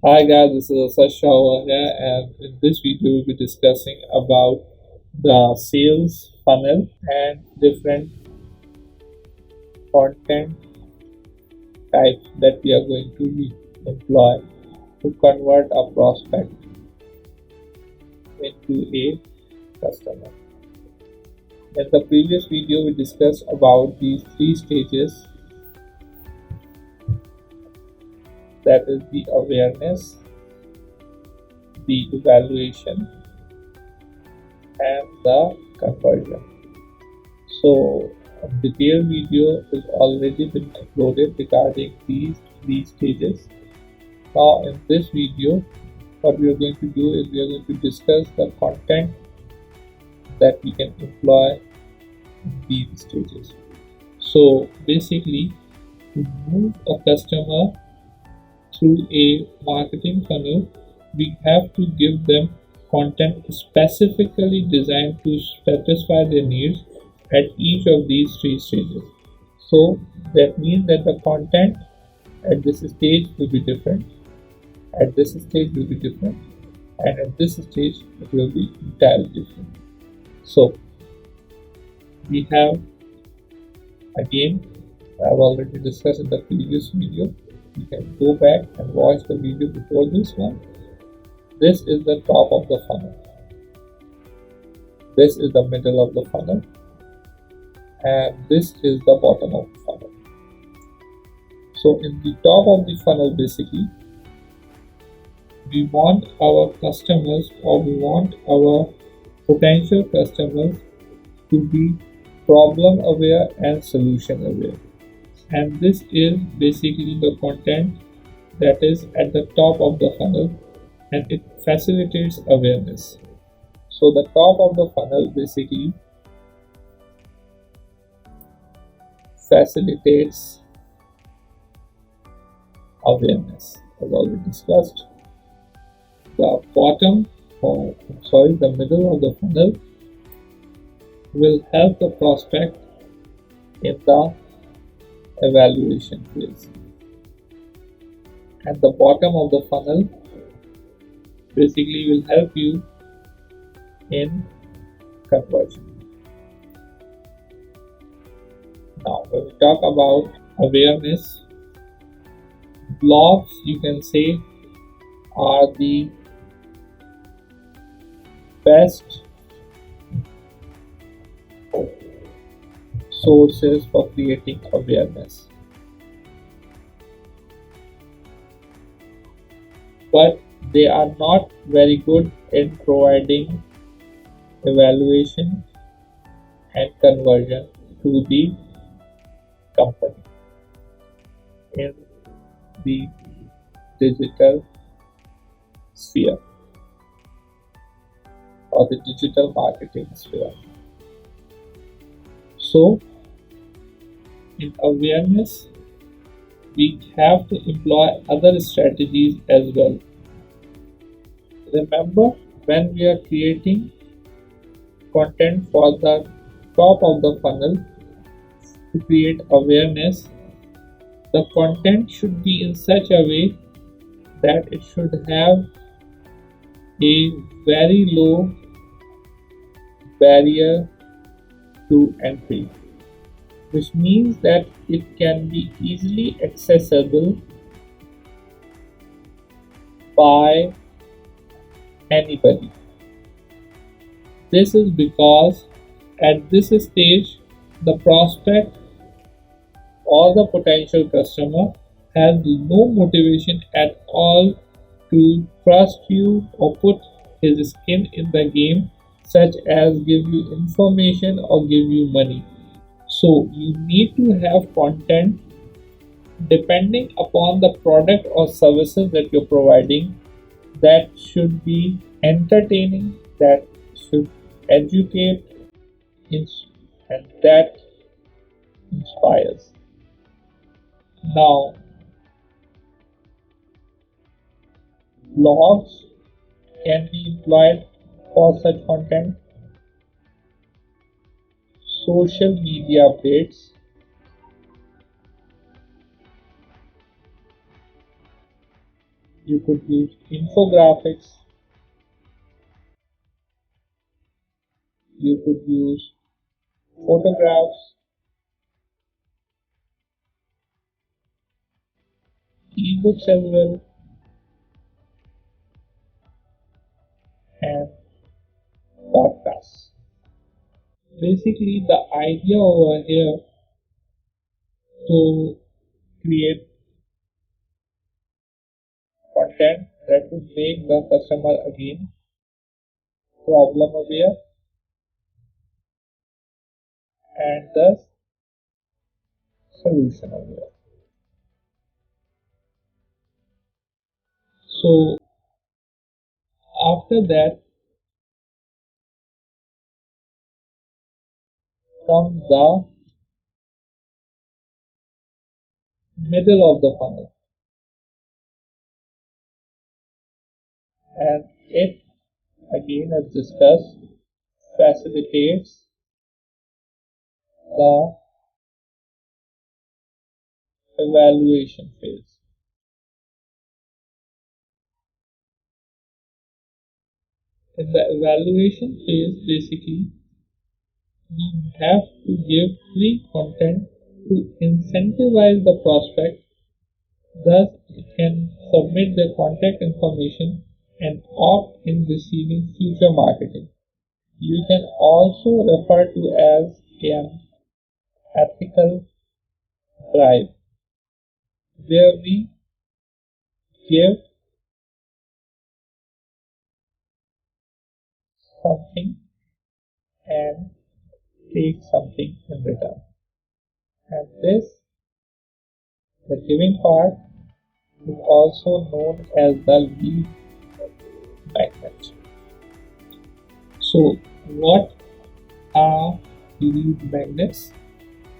Hi guys, this is Asad over here, and in this video we'll be discussing about the sales funnel and different content types that we are going to employ to convert a prospect into a customer. In the previous video we discussed about these three stages, that is the awareness, the evaluation, and the conversion. So a detailed video has already been uploaded regarding these three stages. Now in this video, what we are going to do is we are going to discuss the content that we can employ in these stages. So basically, to move a customer through a marketing funnel, we have to give them content specifically designed to satisfy their needs at each of these three stages. So that means that the content at this stage will be different, at this stage will be different, and at this stage it will be entirely different. So we have, again, I've already discussed in the previous video. You can go back and watch the video before this one. This is the top of the funnel. This is the middle of the funnel. And this is the bottom of the funnel. So in the top of the funnel, basically, we want our customers, or we want our potential customers, to be problem aware and solution aware. And this is basically the content that is at the top of the funnel, and it facilitates awareness. So the top of the funnel basically facilitates awareness, as already discussed. The bottom, or the middle of the funnel will help the prospect in the evaluation phase, and the bottom of the funnel basically will help you in conversion. Now, when we talk about awareness, blogs, you can say, are the best sources for creating awareness. But they are not very good in providing evaluation and conversion to the company in the digital sphere or the digital marketing sphere. So, in awareness, we have to employ other strategies as well. Remember, when we are creating content for the top of the funnel to create awareness, the content should be in such a way that it should have a very low barrier to entry, which means that it can be easily accessible by anybody. This is because at this stage, the prospect or the potential customer has no motivation at all to trust you or put his skin in the game, such as give you information or give you money. So you need to have content depending upon the product or services that you're providing, that should be entertaining, that should educate, and that inspires. Now, blogs can be employed for such content, social media updates, You could use infographics, you could use photographs, ebooks as well, and podcasts. Basically, the idea over here to create content that would make the customer again problem aware and thus solution aware. So after that comes the middle of the funnel, and it again as discussed facilitates the evaluation phase. In the evaluation phase, basically, we have to give free content to incentivize the prospect, thus it can submit their contact information and opt in receiving future marketing. You can also refer to as an ethical bribe, where we give something and take something in return. And this, the giving part, is also known as the lead magnet. So, what are lead magnets?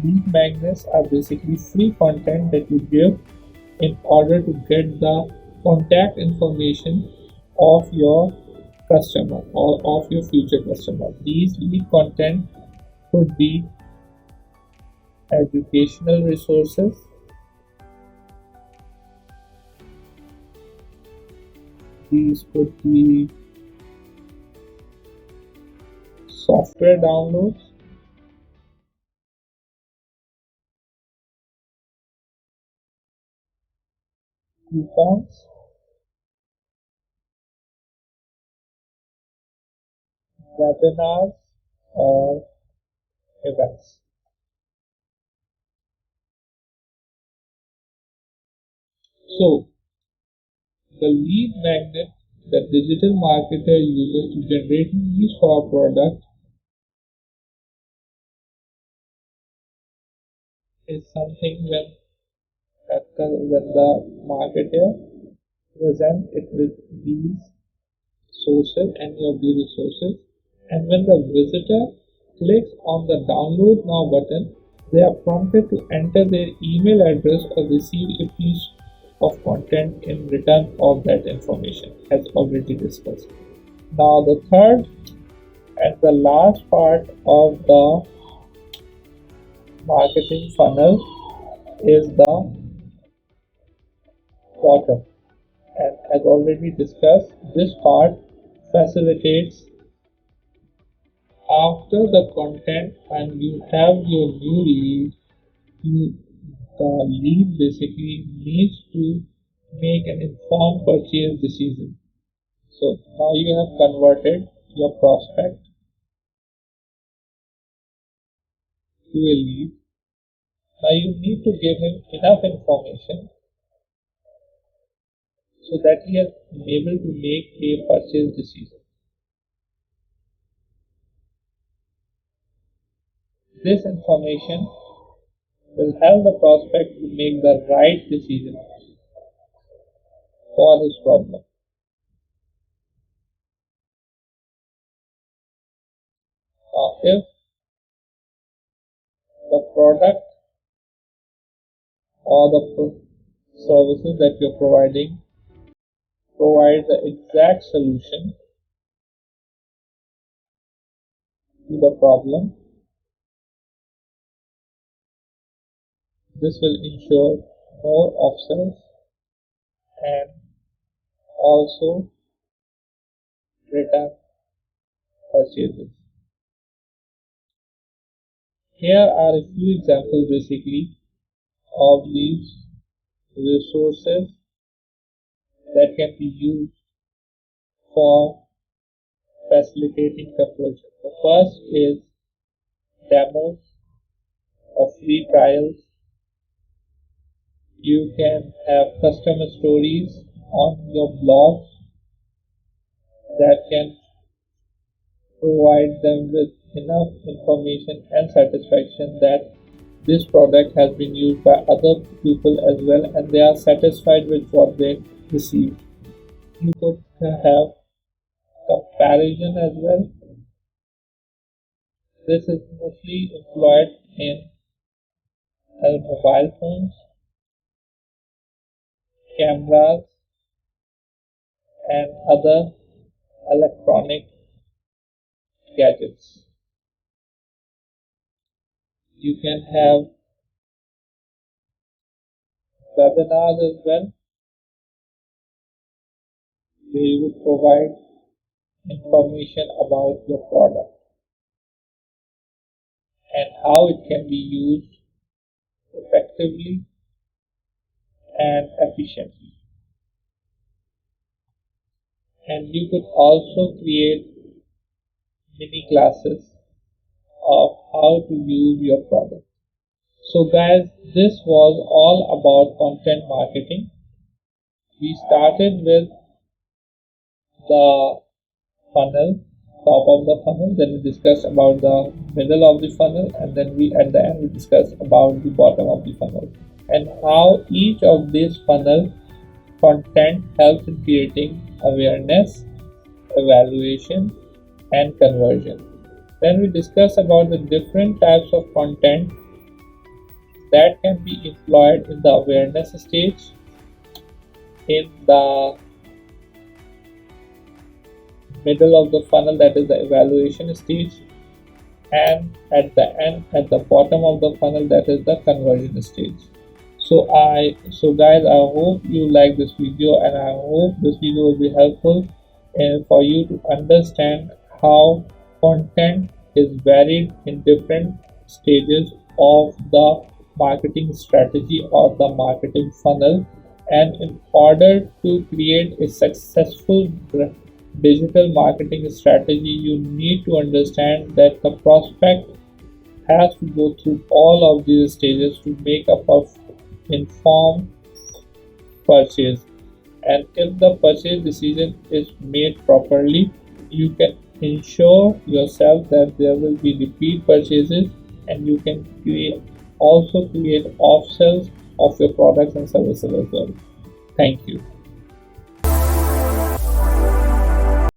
Lead magnets are basically free content that you give in order to get the contact information of your customer or of your future customer. These lead content could be educational resources, these could be software downloads, coupons, webinars, or events. So, the lead magnet that digital marketer uses to generate leads for a product is something when the marketer presents it with these sources, any of these resources, and when the visitor clicks on the download now button, they are prompted to enter their email address or receive a piece of content in return of that information, as already discussed. Now, the third and the last part of the marketing funnel is the bottom. And as already discussed, this part facilitates after the content and you have your new lead, you, the lead basically needs to make an informed purchase decision. So now you have converted your prospect to a lead. Now you need to give him enough information so that he is able to make a purchase decision. This information will help the prospect to make the right decision for his problem. If the product or the services that you're providing provide the exact solution to the problem, this will ensure more upsells and also return purchases. Here are a few examples basically of these resources that can be used for facilitating conversion. The first is demos or free trials. You can have customer stories on your blog that can provide them with enough information and satisfaction that this product has been used by other people as well and they are satisfied with what they receive. You could have comparison as well. This is mostly employed in mobile phones, cameras, and other electronic gadgets. You can have webinars as well, where you would provide information about your product and how it can be used effectively and efficiently. And you could also create mini classes of how to use your product. So guys, this was all about content marketing. We started with the funnel, top of the funnel, then we discussed about the middle of the funnel, and then we at the end we discussed about the bottom of the funnel and how each of these funnel content helps in creating awareness, evaluation, and conversion. Then we discuss about the different types of content that can be employed in the awareness stage, in the middle of the funnel, that is the evaluation stage, and at the end, at the bottom of the funnel, that is the conversion stage. So guys, I hope you like this video and I hope this video will be helpful for you to understand how content is varied in different stages of the marketing strategy or the marketing funnel. And in order to create a successful digital marketing strategy, you need to understand that the prospect has to go through all of these stages to make up of informed purchase. And if the purchase decision is made properly, you can ensure yourself that there will be repeat purchases and you can also create off sales of your products and services as well. Thank you.